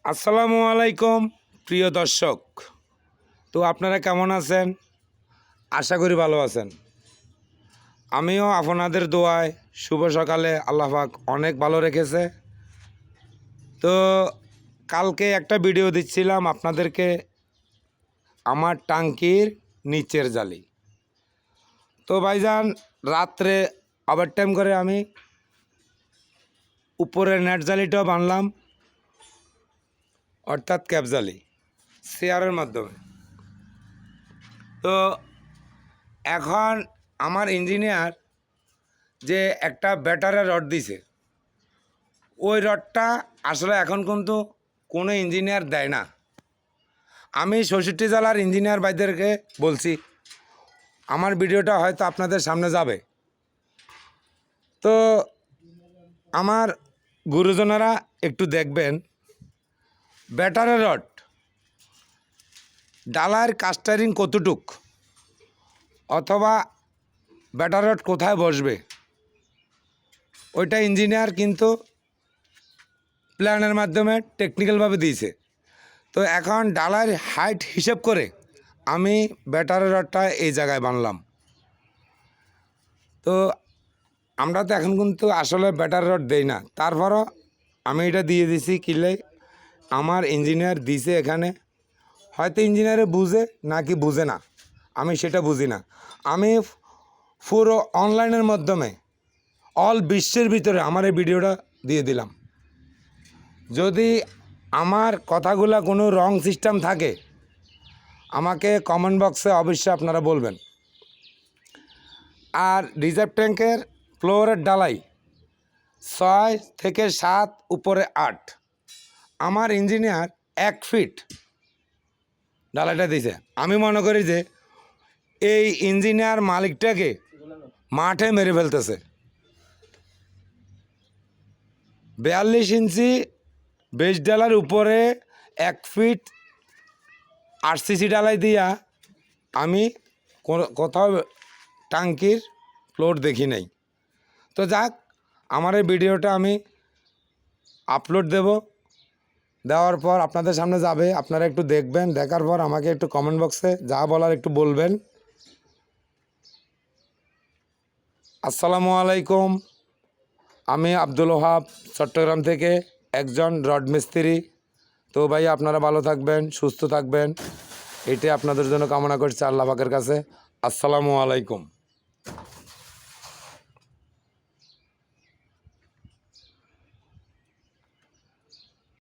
আসসালামু আলাইকুম প্রিয় দর্শক। তো আপনারা কেমন আছেন? আশা করি ভালো আছেন। আমিও আপনাদের দোয়ায় শুভ সকালে আল্লাহ পাক অনেক ভালো রেখেছে। তো কালকে একটা ভিডিও দিচ্ছিলাম আপনাদেরকে, আমার টাঙ্কির নিচের জালি। তো ভাইজান রাত্রে ওভারটাইম করে আমি উপরের নেট জালিটাও বানলাম, অর্থাৎ ক্যাপ জালি শেয়ারের মাধ্যমে। তো এখন আমার ইঞ্জিনিয়ার যে একটা ব্যাটারের রড দিছে, ওই রডটা আসলে এখন কিন্তু কোনো ইঞ্জিনিয়ার দেয় না। আমি ৬৬ জেলার ইঞ্জিনিয়ার ভাইদেরকে বলছি, আমার ভিডিওটা হয়তো আপনাদের সামনে যাবে। তো আমার গুরুজনেরা একটু দেখবেন, ব্যাটারের রড ডালার কাস্টারিং কতটুক, অথবা ব্যাটার রড কোথায় বসবে, ওইটা ইঞ্জিনিয়ার কিন্তু প্ল্যানের মাধ্যমে টেকনিক্যালভাবে দিয়েছে। তো এখন ডালার হাইট হিসেব করে আমি ব্যাটারি রডটা এই জায়গায় বানলাম। তো আমরা তো এখন কিন্তু আসলে ব্যাটারি রড দেই না, তারপরও আমি এটা দিয়ে দিছি কিলে আমার ইঞ্জিনিয়ার দিছে এখানে। হয়তো ইঞ্জিনিয়ারে বুঝে নাকি বুঝে না, আমি সেটা বুঝি না। আমি পুরো অনলাইনের মাধ্যমে অল বিশ্বের ভিতরে আমার এই ভিডিওটা দিয়ে দিলাম। যদি আমার কথাগুলো কোনো রং সিস্টেম থাকে আমাকে কমেন্ট বক্সে অবশ্যই আপনারা বলবেন। আর রিজার্ভ ট্যাঙ্কের ফ্লোরের ডালাই ৬ থেকে ৭, উপরে ৮। আমার ইঞ্জিনিয়ার ১ ফিট ডালাইটা দিয়েছে। আমি মনে করি যে এই ইঞ্জিনিয়ার মালিকটাকে মাঠে মেরে ফেলতেছে। ৪২ ইঞ্চি বেস ডালার উপরে ১ ফিট আরসিসি ডালাই দিয়া আমি কোথাও টাঙ্কির ফ্লোর দেখি নাই। তো যাক, আমার এই ভিডিওটা আমি আপলোড দেওয়ার পর আপনাদের সামনে যাবে, আপনারা একটু দেখবেন। দেখার পর আমাকে একটু কমেন্ট বক্সে যা বলার একটু বলবেন। আসসালামু আলাইকুম, আমি আব্দুল ওহাব চট্টগ্রাম থেকে একজন রড মিস্ত্রি। তো ভাই আপনারা ভালো থাকবেন, সুস্থ থাকবেন, এটাই আপনাদের জন্য কামনা করছি আল্লাহ পাকের কাছে। আসসালামু আলাইকুম।